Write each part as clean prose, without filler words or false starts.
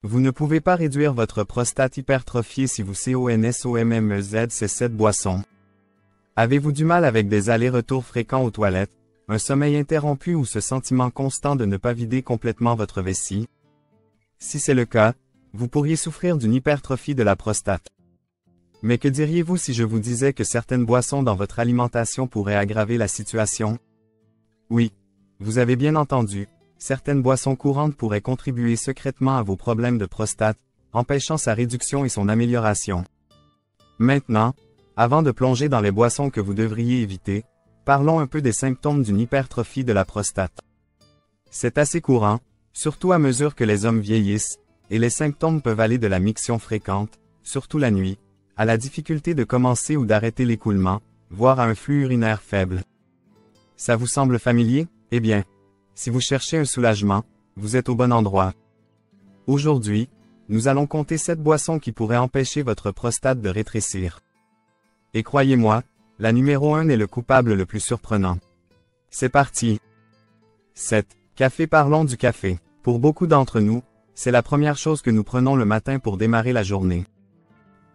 Vous ne pouvez pas réduire votre prostate hypertrophiée si vous consommez cette boisson. Avez-vous du mal avec des allers-retours fréquents aux toilettes, un sommeil interrompu ou ce sentiment constant de ne pas vider complètement votre vessie? Si c'est le cas, vous pourriez souffrir d'une hypertrophie de la prostate. Mais que diriez-vous si je vous disais que certaines boissons dans votre alimentation pourraient aggraver la situation? Oui, vous avez bien entendu, certaines boissons courantes pourraient contribuer secrètement à vos problèmes de prostate, empêchant sa réduction et son amélioration. Maintenant, avant de plonger dans les boissons que vous devriez éviter, parlons un peu des symptômes d'une hypertrophie de la prostate. C'est assez courant, surtout à mesure que les hommes vieillissent, et les symptômes peuvent aller de la miction fréquente, surtout la nuit, à la difficulté de commencer ou d'arrêter l'écoulement, voire à un flux urinaire faible. Ça vous semble familier? Eh bien, si vous cherchez un soulagement, vous êtes au bon endroit. Aujourd'hui, nous allons compter 7 boissons qui pourraient empêcher votre prostate de rétrécir. Et croyez-moi, la numéro 1 est le coupable le plus surprenant. C'est parti. 7. Café. Parlons du café. Pour beaucoup d'entre nous, c'est la première chose que nous prenons le matin pour démarrer la journée.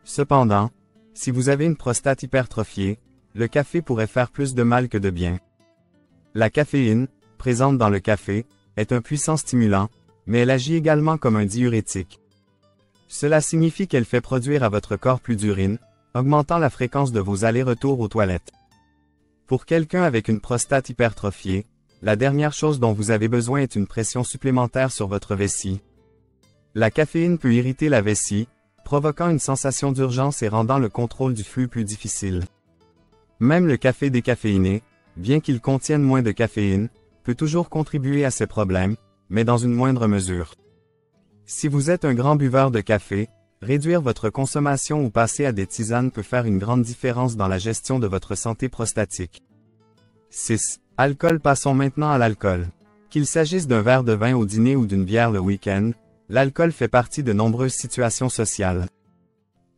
Cependant, si vous avez une prostate hypertrophiée, le café pourrait faire plus de mal que de bien. La caféine, présente dans le café, est un puissant stimulant, mais elle agit également comme un diurétique. Cela signifie qu'elle fait produire à votre corps plus d'urine, augmentant la fréquence de vos allers-retours aux toilettes. Pour quelqu'un avec une prostate hypertrophiée, la dernière chose dont vous avez besoin est une pression supplémentaire sur votre vessie. La caféine peut irriter la vessie, provoquant une sensation d'urgence et rendant le contrôle du flux plus difficile. Même le café décaféiné, bien qu'il contienne moins de caféine, peut toujours contribuer à ces problèmes, mais dans une moindre mesure. Si vous êtes un grand buveur de café, réduire votre consommation ou passer à des tisanes peut faire une grande différence dans la gestion de votre santé prostatique. 6. Alcool. Passons maintenant à l'alcool. Qu'il s'agisse d'un verre de vin au dîner ou d'une bière le week-end, l'alcool fait partie de nombreuses situations sociales.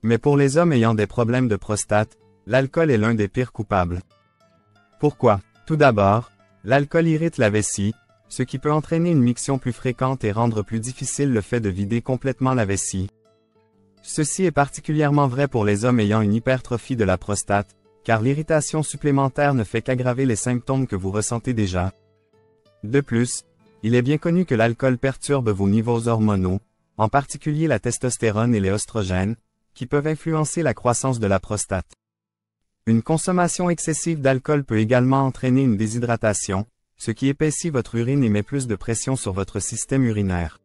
Mais pour les hommes ayant des problèmes de prostate, l'alcool est l'un des pires coupables. Pourquoi? Tout d'abord, l'alcool irrite la vessie, ce qui peut entraîner une miction plus fréquente et rendre plus difficile le fait de vider complètement la vessie. Ceci est particulièrement vrai pour les hommes ayant une hypertrophie de la prostate, car l'irritation supplémentaire ne fait qu'aggraver les symptômes que vous ressentez déjà. De plus, il est bien connu que l'alcool perturbe vos niveaux hormonaux, en particulier la testostérone et les oestrogènes, qui peuvent influencer la croissance de la prostate. Une consommation excessive d'alcool peut également entraîner une déshydratation, ce qui épaissit votre urine et met plus de pression sur votre système urinaire.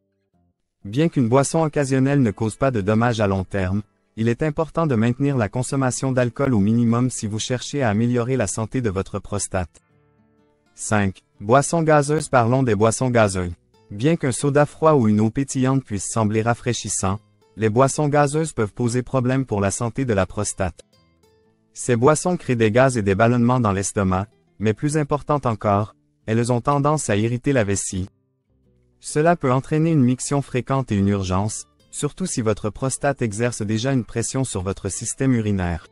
Bien qu'une boisson occasionnelle ne cause pas de dommages à long terme, il est important de maintenir la consommation d'alcool au minimum si vous cherchez à améliorer la santé de votre prostate. 5. Boissons gazeuses. Parlons des boissons gazeuses. Bien qu'un soda froid ou une eau pétillante puisse sembler rafraîchissant, les boissons gazeuses peuvent poser problème pour la santé de la prostate. Ces boissons créent des gaz et des ballonnements dans l'estomac, mais plus important encore, elles ont tendance à irriter la vessie. Cela peut entraîner une miction fréquente et une urgence, surtout si votre prostate exerce déjà une pression sur votre système urinaire.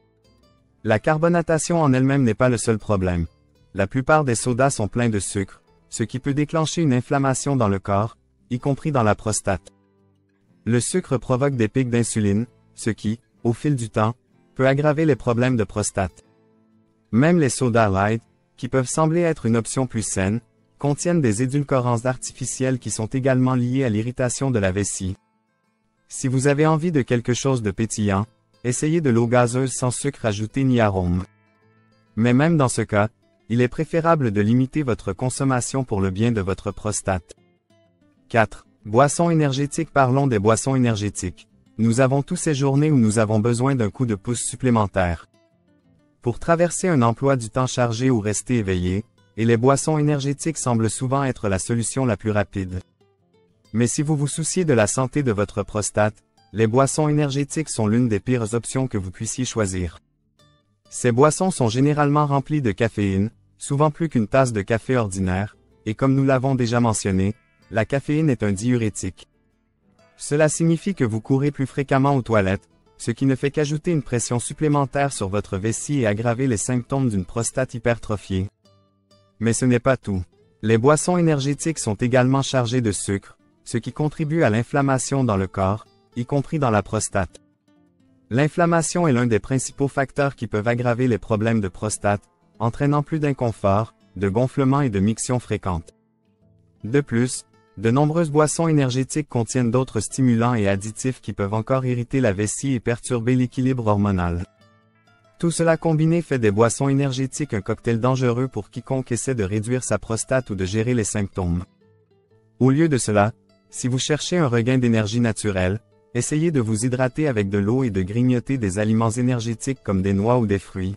La carbonatation en elle-même n'est pas le seul problème. La plupart des sodas sont pleins de sucre, ce qui peut déclencher une inflammation dans le corps, y compris dans la prostate. Le sucre provoque des pics d'insuline, ce qui, au fil du temps, peut aggraver les problèmes de prostate. Même les sodas light, qui peuvent sembler être une option plus saine, contiennent des édulcorants artificiels qui sont également liés à l'irritation de la vessie. Si vous avez envie de quelque chose de pétillant, essayez de l'eau gazeuse sans sucre ajouté ni arôme. Mais même dans ce cas, il est préférable de limiter votre consommation pour le bien de votre prostate. 4. Boissons énergétiques. Parlons des boissons énergétiques. Nous avons tous ces journées où nous avons besoin d'un coup de pouce supplémentaire. Pour traverser un emploi du temps chargé ou rester éveillé, et les boissons énergétiques semblent souvent être la solution la plus rapide. Mais si vous vous souciez de la santé de votre prostate, les boissons énergétiques sont l'une des pires options que vous puissiez choisir. Ces boissons sont généralement remplies de caféine, souvent plus qu'une tasse de café ordinaire, et comme nous l'avons déjà mentionné, la caféine est un diurétique. Cela signifie que vous courez plus fréquemment aux toilettes, ce qui ne fait qu'ajouter une pression supplémentaire sur votre vessie et aggraver les symptômes d'une prostate hypertrophiée. Mais ce n'est pas tout. Les boissons énergétiques sont également chargées de sucre, ce qui contribue à l'inflammation dans le corps, y compris dans la prostate. L'inflammation est l'un des principaux facteurs qui peuvent aggraver les problèmes de prostate, entraînant plus d'inconfort, de gonflement et de mictions fréquentes. De plus, de nombreuses boissons énergétiques contiennent d'autres stimulants et additifs qui peuvent encore irriter la vessie et perturber l'équilibre hormonal. Tout cela combiné fait des boissons énergétiques un cocktail dangereux pour quiconque essaie de réduire sa prostate ou de gérer les symptômes. Au lieu de cela, si vous cherchez un regain d'énergie naturelle, essayez de vous hydrater avec de l'eau et de grignoter des aliments énergétiques comme des noix ou des fruits.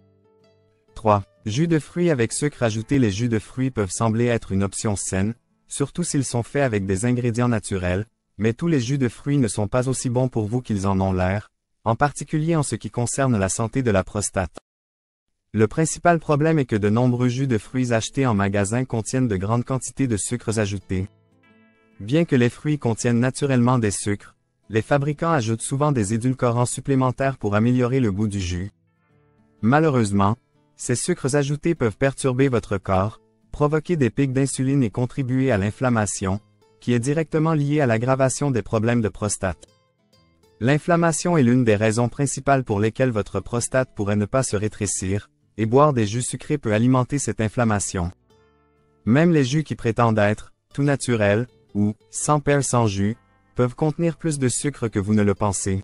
3. Jus de fruits avec sucre ajouté. Les jus de fruits peuvent sembler être une option saine, surtout s'ils sont faits avec des ingrédients naturels, mais tous les jus de fruits ne sont pas aussi bons pour vous qu'ils en ont l'air, en particulier en ce qui concerne la santé de la prostate. Le principal problème est que de nombreux jus de fruits achetés en magasin contiennent de grandes quantités de sucres ajoutés. Bien que les fruits contiennent naturellement des sucres, les fabricants ajoutent souvent des édulcorants supplémentaires pour améliorer le goût du jus. Malheureusement, ces sucres ajoutés peuvent perturber votre corps, provoquer des pics d'insuline et contribuer à l'inflammation, qui est directement liée à l'aggravation des problèmes de prostate. L'inflammation est l'une des raisons principales pour lesquelles votre prostate pourrait ne pas se rétrécir, et boire des jus sucrés peut alimenter cette inflammation. Même les jus qui prétendent être tout naturels, ou sans père sans jus, peuvent contenir plus de sucre que vous ne le pensez.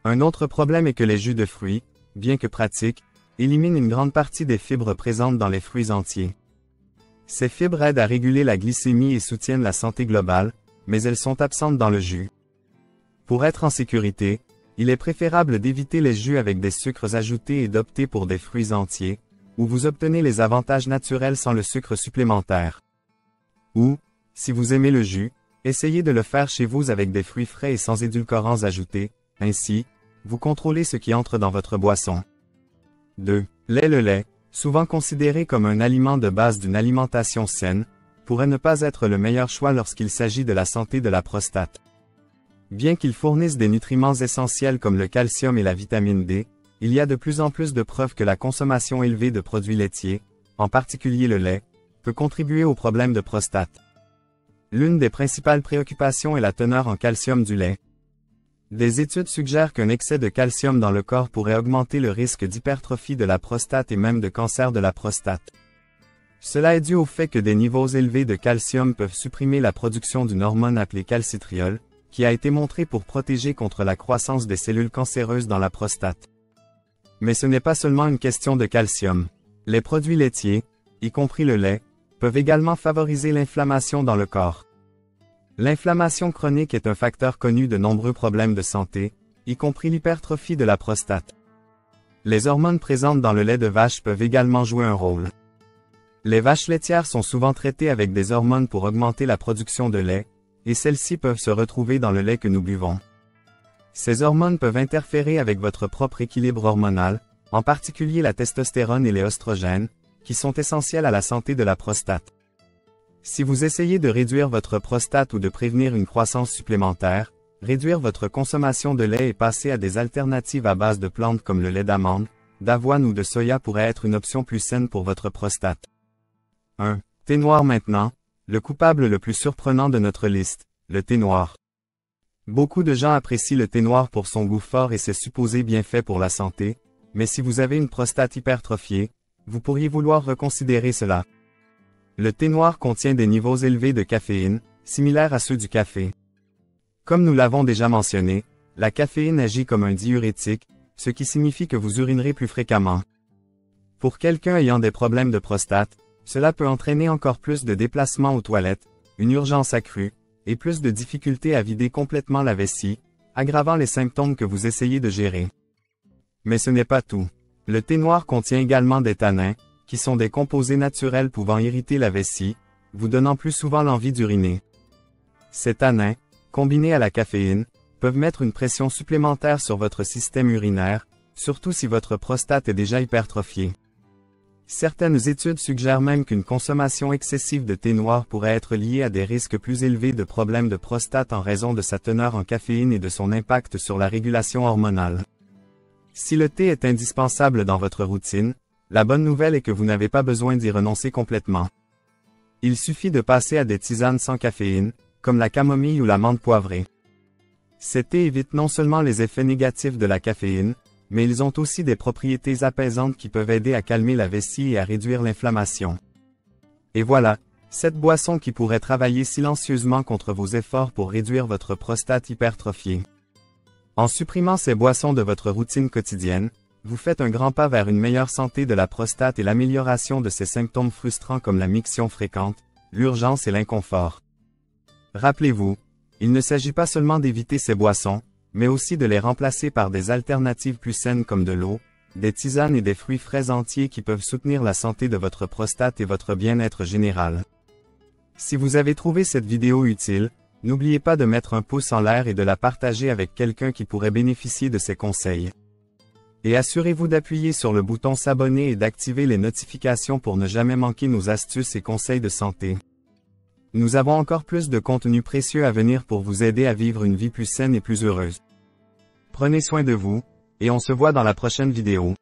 Un autre problème est que les jus de fruits, bien que pratiques, éliminent une grande partie des fibres présentes dans les fruits entiers. Ces fibres aident à réguler la glycémie et soutiennent la santé globale, mais elles sont absentes dans le jus. Pour être en sécurité, il est préférable d'éviter les jus avec des sucres ajoutés et d'opter pour des fruits entiers, où vous obtenez les avantages naturels sans le sucre supplémentaire. Ou, si vous aimez le jus, essayez de le faire chez vous avec des fruits frais et sans édulcorants ajoutés, ainsi, vous contrôlez ce qui entre dans votre boisson. 2. Le lait, souvent considéré comme un aliment de base d'une alimentation saine, pourrait ne pas être le meilleur choix lorsqu'il s'agit de la santé de la prostate. Bien qu'il fournisse des nutriments essentiels comme le calcium et la vitamine D, il y a de plus en plus de preuves que la consommation élevée de produits laitiers, en particulier le lait, peut contribuer aux problèmes de prostate. L'une des principales préoccupations est la teneur en calcium du lait. Des études suggèrent qu'un excès de calcium dans le corps pourrait augmenter le risque d'hypertrophie de la prostate et même de cancer de la prostate. Cela est dû au fait que des niveaux élevés de calcium peuvent supprimer la production d'une hormone appelée calcitriol, qui a été montrée pour protéger contre la croissance des cellules cancéreuses dans la prostate. Mais ce n'est pas seulement une question de calcium. Les produits laitiers, y compris le lait, peuvent également favoriser l'inflammation dans le corps. L'inflammation chronique est un facteur connu de nombreux problèmes de santé, y compris l'hypertrophie de la prostate. Les hormones présentes dans le lait de vache peuvent également jouer un rôle. Les vaches laitières sont souvent traitées avec des hormones pour augmenter la production de lait, et celles-ci peuvent se retrouver dans le lait que nous buvons. Ces hormones peuvent interférer avec votre propre équilibre hormonal, en particulier la testostérone et les oestrogènes, qui sont essentiels à la santé de la prostate. Si vous essayez de réduire votre prostate ou de prévenir une croissance supplémentaire, réduire votre consommation de lait et passer à des alternatives à base de plantes comme le lait d'amande, d'avoine ou de soya pourrait être une option plus saine pour votre prostate. 1. Thé noir maintenant, le coupable le plus surprenant de notre liste, le thé noir. Beaucoup de gens apprécient le thé noir pour son goût fort et ses supposés bienfaits pour la santé, mais si vous avez une prostate hypertrophiée, vous pourriez vouloir reconsidérer cela. Le thé noir contient des niveaux élevés de caféine, similaires à ceux du café. Comme nous l'avons déjà mentionné, la caféine agit comme un diurétique, ce qui signifie que vous urinerez plus fréquemment. Pour quelqu'un ayant des problèmes de prostate, cela peut entraîner encore plus de déplacements aux toilettes, une urgence accrue, et plus de difficultés à vider complètement la vessie, aggravant les symptômes que vous essayez de gérer. Mais ce n'est pas tout. Le thé noir contient également des tanins, qui sont des composés naturels pouvant irriter la vessie, vous donnant plus souvent l'envie d'uriner. Ces tanins, combinés à la caféine, peuvent mettre une pression supplémentaire sur votre système urinaire, surtout si votre prostate est déjà hypertrophiée. Certaines études suggèrent même qu'une consommation excessive de thé noir pourrait être liée à des risques plus élevés de problèmes de prostate en raison de sa teneur en caféine et de son impact sur la régulation hormonale. Si le thé est indispensable dans votre routine, la bonne nouvelle est que vous n'avez pas besoin d'y renoncer complètement. Il suffit de passer à des tisanes sans caféine, comme la camomille ou la menthe poivrée. Ces thés évitent non seulement les effets négatifs de la caféine, mais ils ont aussi des propriétés apaisantes qui peuvent aider à calmer la vessie et à réduire l'inflammation. Et voilà, 7 boissons qui pourraient travailler silencieusement contre vos efforts pour réduire votre prostate hypertrophiée. En supprimant ces boissons de votre routine quotidienne, vous faites un grand pas vers une meilleure santé de la prostate et l'amélioration de ces symptômes frustrants comme la miction fréquente, l'urgence et l'inconfort. Rappelez-vous, il ne s'agit pas seulement d'éviter ces boissons, mais aussi de les remplacer par des alternatives plus saines comme de l'eau, des tisanes et des fruits frais entiers qui peuvent soutenir la santé de votre prostate et votre bien-être général. Si vous avez trouvé cette vidéo utile, n'oubliez pas de mettre un pouce en l'air et de la partager avec quelqu'un qui pourrait bénéficier de ces conseils. Et assurez-vous d'appuyer sur le bouton s'abonner et d'activer les notifications pour ne jamais manquer nos astuces et conseils de santé. Nous avons encore plus de contenu précieux à venir pour vous aider à vivre une vie plus saine et plus heureuse. Prenez soin de vous, et on se voit dans la prochaine vidéo.